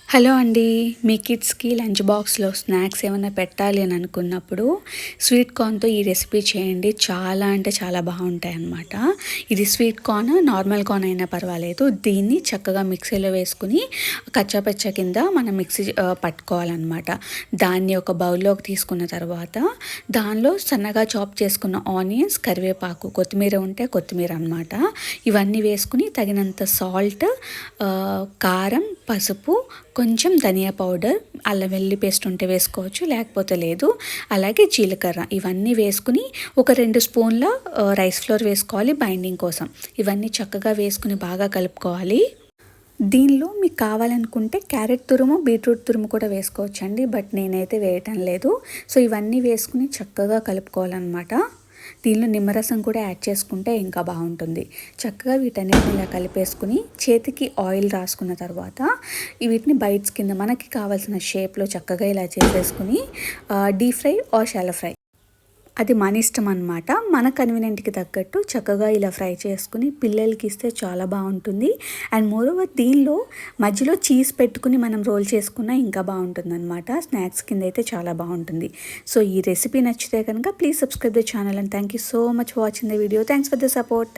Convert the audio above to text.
Hello అండి. మీ కిడ్స్‌కి lunch బాక్స్‌లో స్నాక్స్ ఏమన్నా పెట్టాలి అని అనుకున్నప్పుడు స్వీట్ కార్న్‌తో ఈ రెసిపీ చేయండి. చాలా అంటే చాలా బాగుంటాయన్నమాట. ఇది స్వీట్ కార్న్, నార్మల్ కార్న్ అయినా పర్వాలేదు. దీన్ని చక్కగా మిక్సీలో వేసుకొని కచ్చాపచ్చా కింద మనం పట్టుకోవాలన్నమాట. దాన్ని ఒక బౌల్లోకి తీసుకున్న తర్వాత దానిలో సన్నగా చాప్ చేసుకున్న ఆనియన్స్, కరివేపాకు, కొత్తిమీర ఉంటే కొత్తిమీర అన్నమాట. ఇవన్నీ వేసుకుని తగినంత సాల్ట్, కారం, పసుపు, కొంచెం ధనియా పౌడర్, అల్లం వెల్లుల్లి పేస్ట్ ఉంటే వేసుకోవచ్చు, లేకపోతే లేదు. అలాగే జీలకర్ర ఇవన్నీ వేసుకుని ఒక 2 స్పూన్ల రైస్ ఫ్లోర్ వేసుకోవాలి బైండింగ్ కోసం. ఇవన్నీ చక్కగా వేసుకుని బాగా కలుపుకోవాలి. దీనిలో మీకు కావాలనుకుంటే క్యారెట్ తురుము, బీట్రూట్ తురుము కూడా వేసుకోవచ్చండి. బట్ నేనైతే వేయటం లేదు. సో ఇవన్నీ వేసుకుని చక్కగా కలుపుకోవాలన్నమాట. దీనిలో నిమ్మరసం కూడా యాడ్ చేసుకుంటే ఇంకా బాగుంటుంది. చక్కగా వీటన్నిటిని ఇలా కలిపేసుకుని చేతికి ఆయిల్ రాసుకున్న తర్వాత వీటిని బైట్స్ కింద మనకి కావాల్సిన షేప్లో చక్కగా ఇలా చేసేసుకుని deep fry or shallow fry, అది మన ఇష్టం అనమాట. మన కన్వీనియంట్కి తగ్గట్టు చక్కగా ఇలా ఫ్రై చేసుకుని పిల్లలకి ఇస్తే చాలా బాగుంటుంది. అండ్ మోరోవర్ దీనిలో మధ్యలో చీజ్ పెట్టుకుని మనం రోల్ చేసుకున్నా ఇంకా బాగుంటుంది అనమాట. స్నాక్స్ కింద అయితే చాలా బాగుంటుంది. సో ఈ రెసిపీ నచ్చితే కనుక please subscribe the channel and thank you so much for watching the video. Thanks for the support.